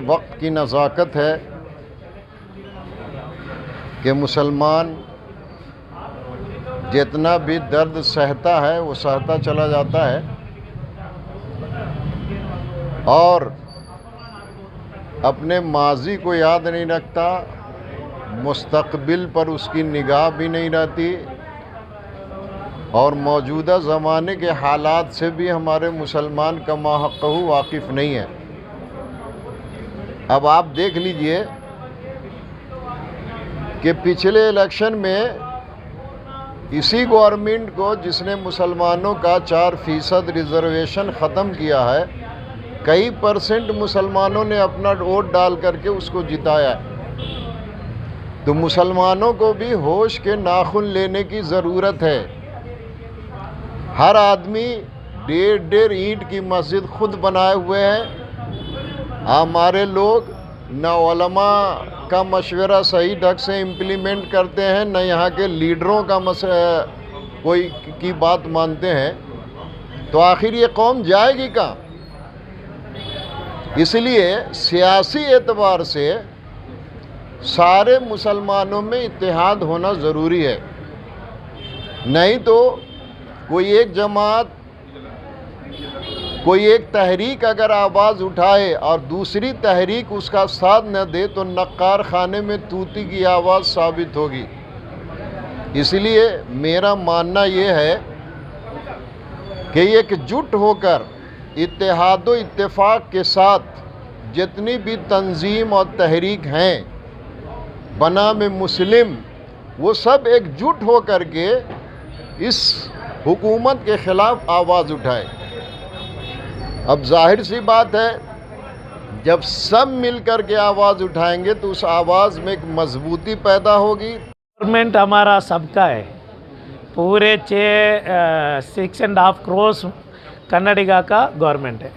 वक्त की नज़ाकत है कि मुसलमान जितना भी दर्द सहता है वो सहता चला जाता है और अपने माजी को याद नहीं रखता, मुस्तक़बिल पर उसकी निगाह भी नहीं रहती और मौजूदा ज़माने के हालात से भी हमारे मुसलमान का माहक़हू वाकिफ़ नहीं है। अब आप देख लीजिए कि पिछले इलेक्शन में इसी गवर्नमेंट को जिसने मुसलमानों का 4% रिज़र्वेशन ख़त्म किया है, कई परसेंट मुसलमानों ने अपना वोट डाल करके उसको जिताया है। तो मुसलमानों को भी होश के नाखून लेने की ज़रूरत है। हर आदमी 1.5 ईंट की मस्जिद खुद बनाए हुए हैं। हमारे लोग न उलमा का मशवरा सही ढंग से इम्प्लीमेंट करते हैं, न यहाँ के लीडरों का कोई की बात मानते हैं। तो आखिर ये कौम जाएगी कहाँ? इसलिए सियासी एतबार से सारे मुसलमानों में इत्तेहाद होना ज़रूरी है। नहीं तो कोई एक जमात, कोई एक तहरीक अगर आवाज़ उठाए और दूसरी तहरीक उसका साथ न दे तो नक्कार खाने में तूती की आवाज़ साबित होगी। इसलिए मेरा मानना ये है कि एकजुट होकर इत्तेहाद व इत्तेफाक के साथ जितनी भी तंजीम और तहरीक हैं बनाम मुस्लिम, वो सब एकजुट होकर के इस हुकूमत के ख़िलाफ़ आवाज़ उठाए। अब जाहिर सी बात है, जब सब मिलकर के आवाज़ उठाएंगे तो उस आवाज़ में एक मजबूती पैदा होगी। गवर्नमेंट हमारा सबका है। पूरे 6.5 करोड़ कन्नडिगा का गवर्नमेंट है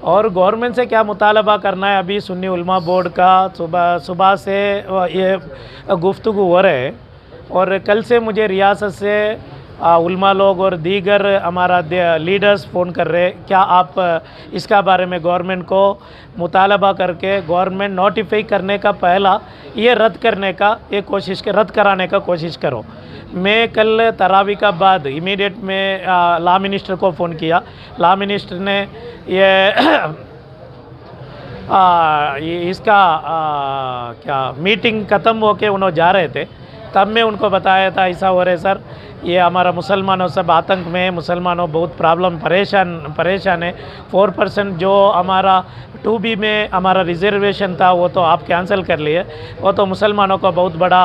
और गवर्नमेंट से क्या मुतालबा करना है, अभी सुन्नी उलमा बोर्ड का सुबह से ये गुफ्तगू हो रहे हैं और कल से मुझे रियासत से उलमा लोग और दीगर हमारा लीडर्स फ़ोन कर रहे हैं, क्या आप इसका बारे में गवर्नमेंट को मुतालबा करके गवर्नमेंट नोटिफाई करने का पहला ये रद्द करने का ये कोशिश रद्द कराने का कोशिश करो। मैं कल तरावी का बाद इमीडिएट में लॉ मिनिस्टर को फ़ोन किया। लॉ मिनिस्टर ने इसका क्या मीटिंग ख़त्म होके उन्होंने जा रहे थे, तब मैं उनको बताया था ऐसा हो रहा है सर, ये हमारा मुसलमानों सब आतंक में, मुसलमानों बहुत प्रॉब्लम परेशान है। 4% जो हमारा 2B में हमारा रिजर्वेशन था वो तो आप कैंसिल कर लिए, वो तो मुसलमानों को बहुत बड़ा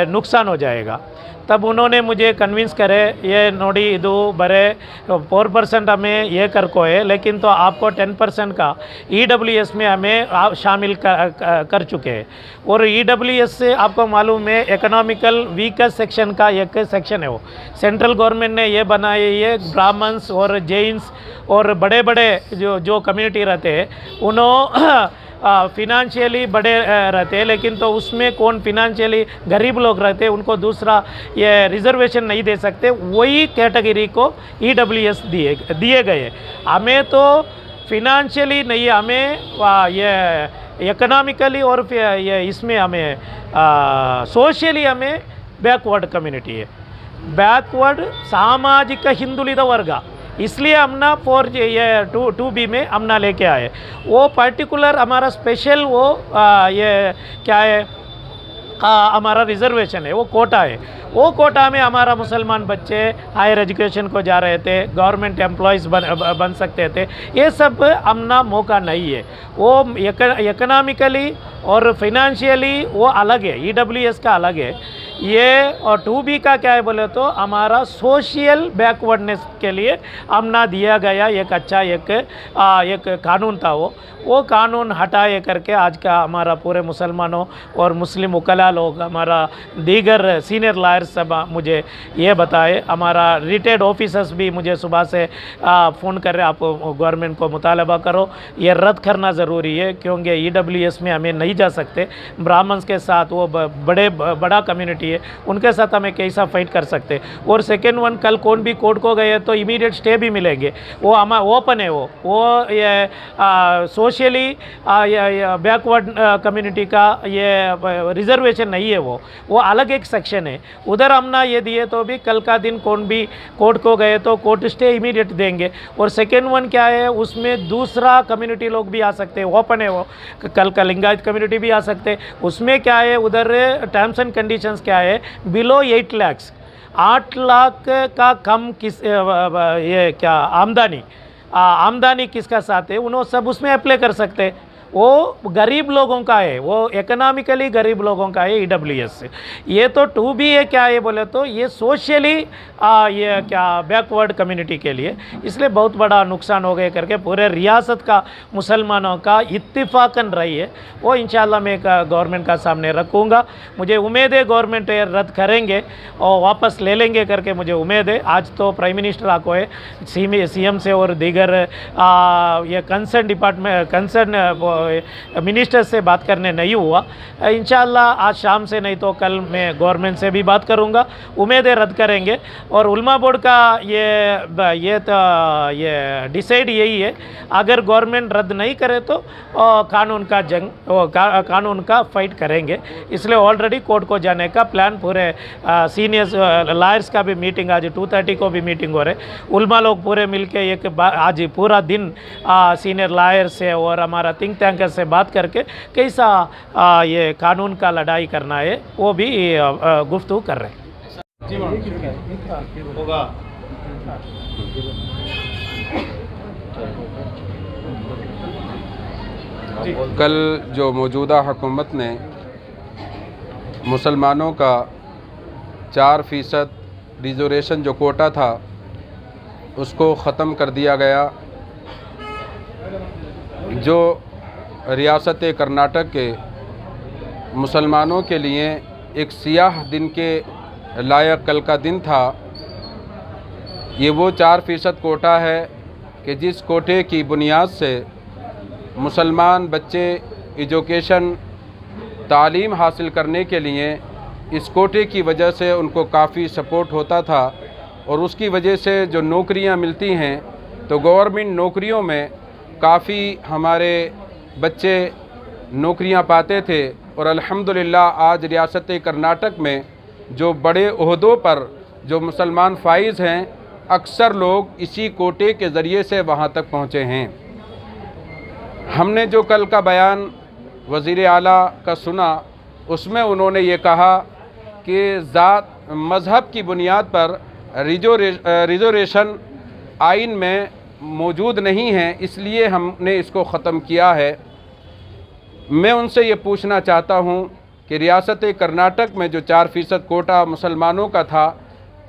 नुकसान हो जाएगा। तब उन्होंने मुझे कन्विंस करे, ये नोडी इदू बरे 4% हमें ये करको है, लेकिन तो आपको 10% का EWS में हमें शामिल कर चुके हैं। और EWS से आपको मालूम है इकोनॉमिकल वीकर सेक्शन का एक सेक्शन है, वो सेंट्रल गवर्नमेंट ने ये बनाई है। ये ब्राह्मण्स और जैन्स और बड़े बड़े जो कम्युनिटी रहते हैं उन्होंने फिनंशियली बड़े रहते हैं, लेकिन तो उसमें कौन फिनंशियली गरीब लोग रहते हैं उनको दूसरा ये रिजर्वेशन नहीं दे सकते, वही कैटेगरी को EWS दिए गए। हमें तो फिनंशियली नहीं, हमें ये इकोनॉमिकली और ये इसमें हमें सोशली हमें बैकवर्ड कम्युनिटी है, बैकवर्ड सामाजिक हिंदुलित वर्ग, इसलिए हमना 2B में हमना लेके आए। वो पर्टिकुलर हमारा स्पेशल वो ये क्या है हमारा रिजर्वेशन है, वो कोटा है। वो कोटा में हमारा मुसलमान बच्चे हायर एजुकेशन को जा रहे थे, गवर्नमेंट एम्प्लॉयज़ बन सकते थे। ये सब हमना मौका नहीं है। वो इकोनॉमिकली और फिनंशियली वो अलग है, EWS का अलग है ये। और 2B का क्या है बोले तो हमारा सोशल बैकवर्डनेस के लिए हमना दिया गया एक अच्छा एक कानून था। वो कानून हटाए करके आज का हमारा पूरे मुसलमानों और मुस्लिम वकला लोग, हमारा दीगर सीनियर लायर्स सब मुझे ये बताए। हमारा रिटायर्ड ऑफिसर्स भी मुझे सुबह से फ़ोन कर रहे, आप गवर्नमेंट को मुतालबा करो, ये रद्द करना ज़रूरी है, क्योंकि EWS में हमें नहीं जा सकते। ब्राह्मण्स के साथ वो बड़ा कम्युनिटी कम्युनिटी है, उनके साथ हमें कैसा फाइट कर सकते हैं। और सेकेंड वन, कल कौन भी कोर्ट को गए तो इमीडिएट स्टे भी मिलेंगे, वो हमारा ओपन है, वो ये सोशली बैकवर्ड कम्युनिटी का ये रिजर्वेशन नहीं है, वो अलग एक सेक्शन है, उधर हम ना ये दिए तो भी कल का दिन कौन भी कोर्ट को गए तो कोर्ट स्टे इमीडिएट देंगे। और सेकेंड वन क्या है, उसमें दूसरा कम्युनिटी लोग भी आ सकते हैं, ओपन है वो, कल का लिंगायत कम्युनिटी भी आ सकते हैं। उसमें क्या है, उधर टर्म्स एंड कंडीशंस क्या है, बिलो 8 लाख, 8 लाख का कम किस ये क्या आमदनी किसका साथ है, उन्होंने सब उसमें अप्लाई कर सकते हैं। वो गरीब लोगों का है, वो इकोनॉमिकली गरीब लोगों का है EWS से। ये तो 2B है क्या है बोले तो ये सोशली ये क्या बैकवर्ड कम्युनिटी के लिए, इसलिए बहुत बड़ा नुकसान हो गया करके पूरे रियासत का मुसलमानों का इत्तिफाकन रही है। वो इंशाल्लाह मैं गवर्नमेंट का सामने रखूँगा। मुझे उम्मीद है गवर्नमेंट रद्द करेंगे और वापस ले लेंगे करके मुझे उम्मीद है। आज तो प्राइम मिनिस्टर आको है, CM से और दीगर ये कंसर्न मिनिस्टर से बात करने नहीं हुआ। इंशाल्लाह आज शाम से नहीं तो कल मैं गवर्नमेंट से भी बात करूंगा, उम्मीद है रद्द करेंगे। और उलमा बोर्ड का ये डिसाइड यही है, अगर गवर्नमेंट रद्द नहीं करे तो कानून का फाइट करेंगे। इसलिए ऑलरेडी कोर्ट को जाने का प्लान पूरे सीनियर लॉयर्स का भी मीटिंग आज 2:30 को भी मीटिंग हो रहे, उलमा लोग पूरे मिलके आज पूरा दिन सीनियर लॉयर से और हमारा थिंक टैंक से बात करके कैसा ये कानून का लड़ाई करना है वो भी गुफ्तगू कर रहे हैं। होगा कल जो मौजूदा हुकूमत ने मुसलमानों का 4% रिजर्वेशन जो कोटा था उसको ख़त्म कर दिया गया, जो रियासत कर्नाटक के मुसलमानों के लिए एक सियाह दिन के लायक कल का दिन था। ये वो 4% कोटा है कि जिस कोटे की बुनियाद से मुसलमान बच्चे एजुकेशन तालीम हासिल करने के लिए इस कोटे की वजह से उनको काफ़ी सपोर्ट होता था और उसकी वजह से जो नौकरियां मिलती हैं तो गवर्नमेंट नौकरियों में काफ़ी हमारे बच्चे नौकरियां पाते थे। और अल्हम्दुलिल्लाह आज रियासत कर्नाटक में जो बड़े ओहदों पर जो मुसलमान फाइज हैं, अक्सर लोग इसी कोटे के ज़रिए से वहां तक पहुंचे हैं। हमने जो कल का बयान वज़ीर आला का सुना, उसमें उन्होंने ये कहा कि ज़ात मज़हब की बुनियाद पर रिजर्वेशन आइन में मौजूद नहीं है, इसलिए हमने इसको ख़त्म किया है। मैं उनसे ये पूछना चाहता हूँ कि रियासत कर्नाटक में जो 4% कोटा मुसलमानों का था,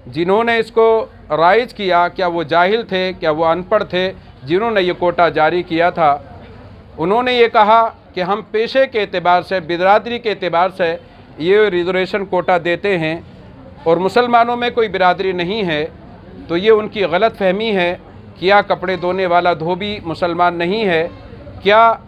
जिन्होंने इसको राइज किया, क्या वो जाहिल थे, क्या वो अनपढ़ थे जिन्होंने ये कोटा जारी किया था? उन्होंने ये कहा कि हम पेशे के एतबार से, बिरादरी के एतबार से ये रिजर्वेशन कोटा देते हैं और मुसलमानों में कोई बिरादरी नहीं है। तो ये उनकी गलत फहमी है। क्या कपड़े धोने वाला धोबी मुसलमान नहीं है? क्या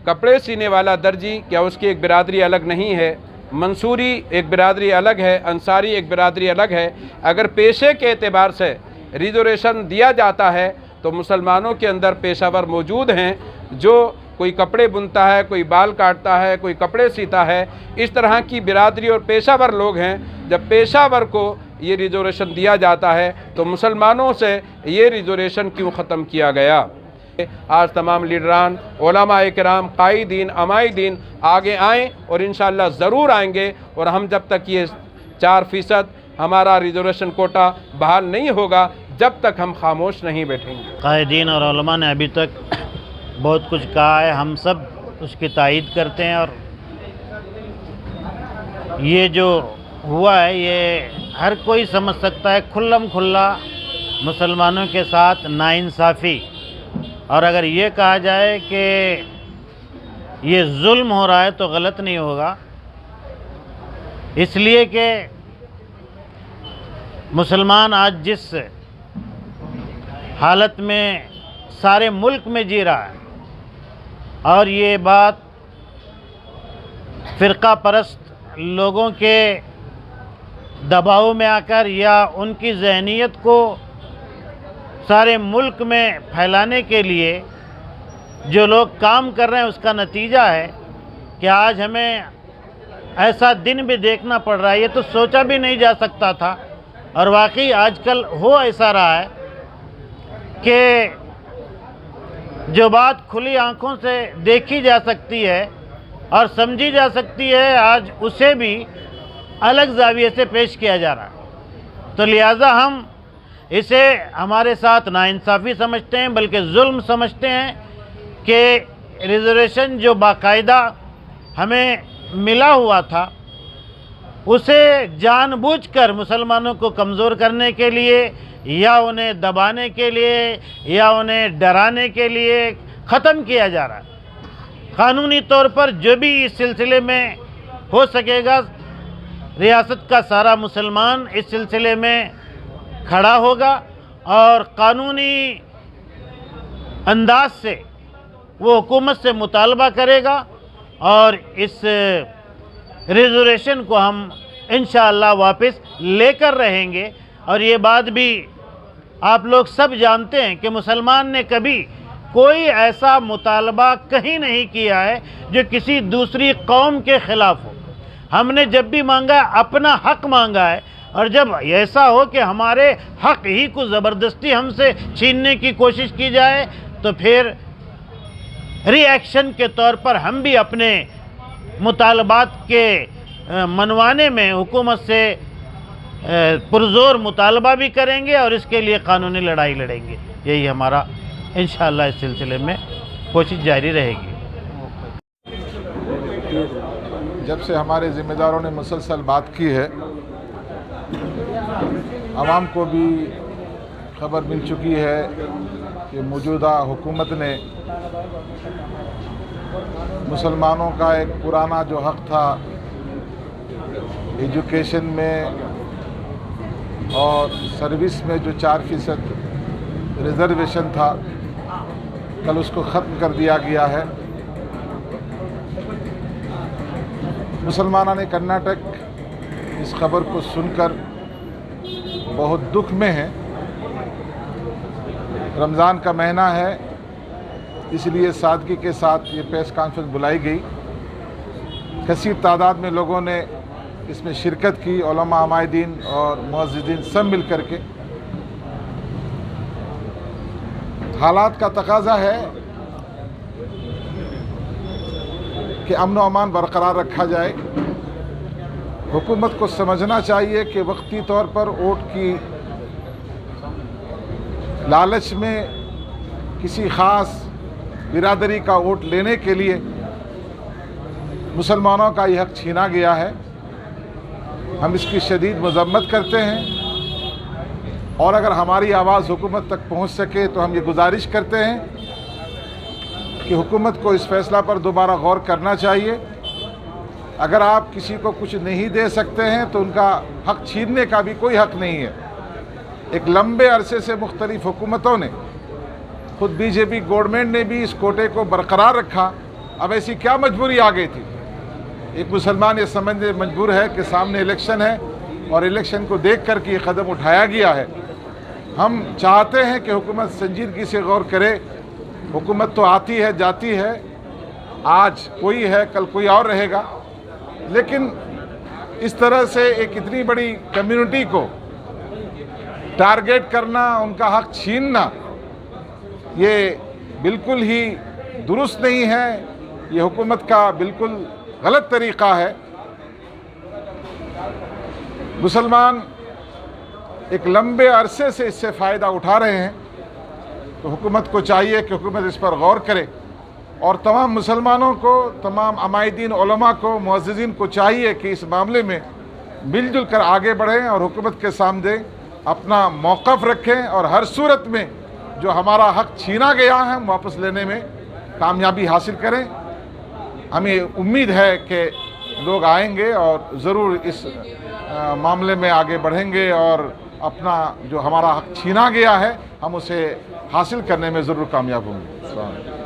कपड़े सीने वाला दर्जी, क्या उसकी एक बिरादरी अलग नहीं है? मंसूरी एक बिरादरी अलग है, अंसारी एक बिरादरी अलग है। अगर पेशे के एतबार से रिजर्वेशन दिया जाता है तो मुसलमानों के अंदर पेशावर मौजूद हैं, जो कोई कपड़े बुनता है, कोई बाल काटता है, कोई कपड़े सीता है। इस तरह की बिरादरी और पेशावर लोग हैं। जब पेशावर को ये रिजर्वेशन दिया जाता है तो मुसलमानों से ये रिजर्वेशन क्यों ख़त्म किया गया? आज तमाम लीडरान, उलमाए किराम, कायदीन, अमायदीन आगे आएँ और इंशाअल्लाह ज़रूर आएंगे। और हम जब तक ये 4% हमारा रिजर्वेशन कोटा बहाल नहीं होगा, जब तक हम खामोश नहीं बैठेंगे। कायदीन और उलमा ने अभी तक बहुत कुछ कहा है, हम सब उसकी तायीद करते हैं। और ये जो हुआ है ये हर कोई समझ सकता है, खुल्लम खुल्ला मुसलमानों के साथ नाइंसाफ़ी। और अगर ये कहा जाए कि ये जुल्म हो रहा है तो गलत नहीं होगा, इसलिए कि मुसलमान आज जिस हालत में सारे मुल्क में जी रहा है, और ये बात फ़िरका परस्त लोगों के दबाव में आकर या उनकी जहनीत को सारे मुल्क में फैलाने के लिए जो लोग काम कर रहे हैं, उसका नतीजा है कि आज हमें ऐसा दिन भी देखना पड़ रहा है। ये तो सोचा भी नहीं जा सकता था, और वाकई आजकल हो ऐसा रहा है कि जो बात खुली आंखों से देखी जा सकती है और समझी जा सकती है, आज उसे भी अलग जाविये से पेश किया जा रहा है। तो लिहाजा हम इसे हमारे साथ नाइंसाफ़ी समझते हैं, बल्कि जुल्म समझते हैं कि रिजर्वेशन जो बाकायदा हमें मिला हुआ था, उसे जानबूझकर मुसलमानों को कमज़ोर करने के लिए या उन्हें दबाने के लिए या उन्हें डराने के लिए ख़त्म किया जा रहा है। क़ानूनी तौर पर जो भी इस सिलसिले में हो सकेगा, रियासत का सारा मुसलमान इस सिलसिले में खड़ा होगा और क़ानूनी अंदाज से वो हुकूमत से मुतालबा करेगा, और इस रिजर्वेशन को हम इंशाअल्लाह वापस लेकर रहेंगे। और ये बात भी आप लोग सब जानते हैं कि मुसलमान ने कभी कोई ऐसा मुतालबा कहीं नहीं किया है जो किसी दूसरी कौम के ख़िलाफ़ हो। हमने जब भी मांगा अपना हक़ मांगा है, और जब ऐसा हो कि हमारे हक़ ही को ज़बरदस्ती हमसे छीनने की कोशिश की जाए, तो फिर रिएक्शन के तौर पर हम भी अपने मुतालबात के मनवाने में हुकूमत से पुरज़ोर मुतालबा भी करेंगे और इसके लिए क़ानूनी लड़ाई लड़ेंगे। यही हमारा इंशाअल्लाह इस सिलसिले में कोशिश जारी रहेगी। जब से हमारे ज़िम्मेदारों ने मुसलसल बात की है, आवाम को भी खबर मिल चुकी है कि मौजूदा हुकूमत ने मुसलमानों का एक पुराना जो हक़ था एजुकेशन में और सर्विस में, जो 4% रिज़र्वेशन था, कल उसको ख़त्म कर दिया गया है। मुसलमानों ने कर्नाटक इस खबर को सुनकर बहुत दुख में है। रमज़ान का महीना है, इसलिए सादगी के साथ ये प्रेस कॉन्फ्रेंस बुलाई गई। कसीर तादाद में लोगों ने इसमें शिरकत की, उलमा, अमायदीन और मुअज़्ज़िज़ीन सब मिल कर के। हालात का तकाज़ा है कि अमन व अमान बरकरार रखा जाए। हुकूमत को समझना चाहिए कि वक्ती तौर पर वोट की लालच में किसी ख़ास बिरादरी का वोट लेने के लिए मुसलमानों का यह हक़ छीना गया है। हम इसकी शदीद मज़म्मत करते हैं, और अगर हमारी आवाज़ हुकूमत तक पहुंच सके तो हम ये गुजारिश करते हैं कि हुकूमत को इस फ़ैसला पर दोबारा गौर करना चाहिए। अगर आप किसी को कुछ नहीं दे सकते हैं तो उनका हक़ छीनने का भी कोई हक़ नहीं है। एक लंबे अरसे से मुख्तलिफ़ हुकूमतों ने, खुद बीजेपी गवर्नमेंट ने भी इस कोटे को बरकरार रखा। अब ऐसी क्या मजबूरी आ गई थी? एक मुसलमान ये समझने मजबूर है कि सामने इलेक्शन है और इलेक्शन को देख कर के ये कदम उठाया गया है। हम चाहते हैं कि हुकूमत संजीदगी से गौर करे। हुकूमत तो आती है जाती है, आज कोई है कल कोई और रहेगा, लेकिन इस तरह से एक इतनी बड़ी कम्युनिटी को टारगेट करना, उनका हक़ छीनना, ये बिल्कुल ही दुरुस्त नहीं है। ये हुकूमत का बिल्कुल गलत तरीक़ा है। मुसलमान एक लंबे अरसे से इससे फ़ायदा उठा रहे हैं, तो हुकूमत को चाहिए कि हुकूमत इस पर गौर करे, और तमाम मुसलमानों को, तमाम अमायदीन, उलमा को, मुअज़्ज़िज़ीन को चाहिए कि इस मामले में मिलजुल कर आगे बढ़ें और हुकूमत के सामने अपना मौक़िफ़ रखें, और हर सूरत में जो हमारा हक़ छीना गया है हम वापस लेने में कामयाबी हासिल करें। हमें उम्मीद है कि लोग आएंगे और ज़रूर इस मामले में आगे बढ़ेंगे और अपना जो हमारा हक़ छीना गया है हम उसे हासिल करने में ज़रूर कामयाब होंगे।